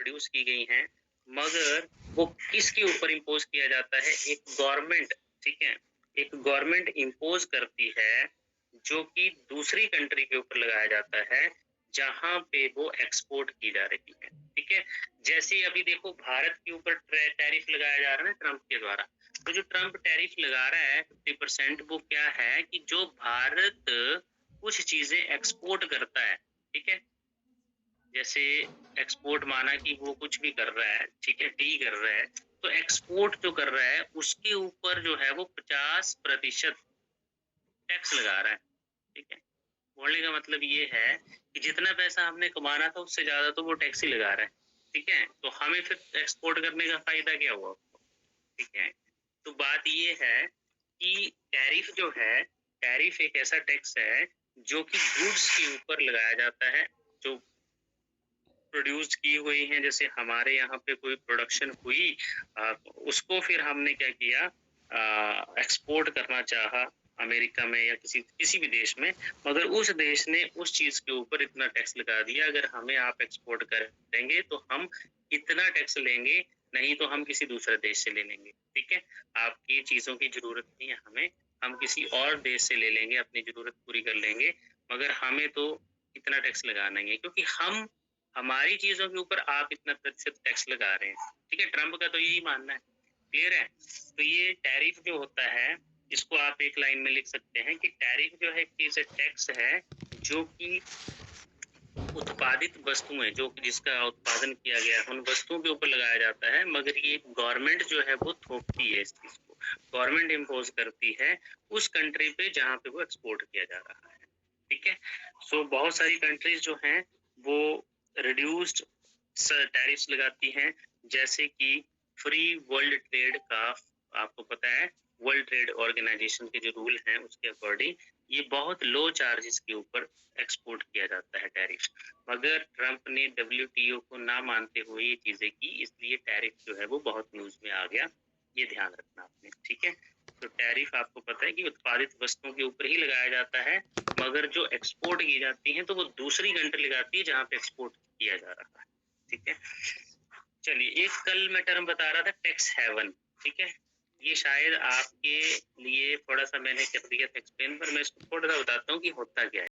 Produce की गई हैं, मगर वो किसके ऊपर इम्पोज किया जाता है? एक गवर्नमेंट, ठीक है, एक गवर्नमेंट इम्पोज करती है जो कि दूसरी कंट्री के ऊपर लगाया जाता है जहां पे वो एक्सपोर्ट की जा रही है, ठीक है। जैसे अभी देखो भारत के ऊपर टैरिफ लगाया जा रहा है ना ट्रंप के द्वारा, तो जो ट्रंप टैरिफ लगा रहा है 50%, वो क्या है कि जो भारत कुछ चीजें एक्सपोर्ट करता है, ठीक है, जैसे एक्सपोर्ट माना कि वो कुछ भी कर रहा है, ठीक है, टी कर रहा है, तो एक्सपोर्ट जो कर रहा है उसके ऊपर जो है वो 50% टैक्स लगा रहा है, ठीक है। बोलने का मतलब ये है कि जितना पैसा हमने कमाना था उससे ज्यादा तो वो टैक्स ही लगा रहा है, ठीक है। तो हमें फिर एक्सपोर्ट करने का फायदा क्या हुआ, ठीक है। तो बात ये है कि टैरिफ जो है, टैरिफ एक ऐसा टैक्स है जो कि गुड्स के ऊपर लगाया जाता है जो प्रोड्यूस की हुई हैं। जैसे हमारे यहाँ पे कोई प्रोडक्शन हुई, उसको फिर हमने क्या किया, एक्सपोर्ट करना चाहा अमेरिका में या किसी भी देश में, मगर उस देश ने उस चीज के ऊपर इतना टैक्स लगा दिया, अगर हमें आप एक्सपोर्ट करेंगे तो हम इतना टैक्स लेंगे, नहीं तो हम किसी दूसरे देश से ले लेंगे, ठीक है। आपकी चीजों की जरूरत नहीं है हमें, हम किसी और देश से ले लेंगे, अपनी जरूरत पूरी कर लेंगे, मगर हमें तो इतना टैक्स लगाना ही है, क्योंकि हमारी चीजों के ऊपर आप इतना प्रतिशत टैक्स लगा रहे हैं, ठीक है। ट्रंप का तो यही मानना है, क्लियर है। तो ये टैरिफ जो होता है, इसको आप एक लाइन में लिख सकते हैं कि टैरिफ जो है कि टैक्स है जो कि उत्पादित वस्तुएं, जो जिसका उत्पादन किया गया है उन वस्तुओं के ऊपर लगाया जाता है, मगर ये गवर्नमेंट जो है वो थोपती है इस चीज को, गवर्नमेंट इम्पोज करती है उस कंट्री पे जहाँ पे वो एक्सपोर्ट किया जा रहा है, ठीक है। सो बहुत सारी कंट्रीज जो हैं वो रिड्यूस्ड टैरिफ्स लगाती हैं, जैसे कि फ्री वर्ल्ड ट्रेड का, आपको पता है वर्ल्ड ट्रेड ऑर्गेनाइजेशन के जो रूल हैं उसके अकॉर्डिंग ये बहुत लो चार्जेस के ऊपर एक्सपोर्ट किया जाता है टैरिफ, मगर ट्रंप ने WTO को ना मानते हुए ये चीजें की, इसलिए टैरिफ जो है वो बहुत न्यूज में आ गया, ये ध्यान रखना आपने, ठीक है। तो टैरिफ आपको पता है कि उत्पादित वस्तुओं के ऊपर ही लगाया जाता है, मगर जो एक्सपोर्ट की जाती है तो वो दूसरी कंट्री लगाती है जहाँ पे एक्सपोर्ट किया जा रहा है, ठीक है। चलिए एक कल मैं टर्म बता रहा था टैक्स हेवन, ठीक है। ये शायद आपके लिए थोड़ा सा मैंने कर दिया था एक्सप्लेन, पर मैं इसको थोड़ा सा बताता हूँ कि होता क्या है।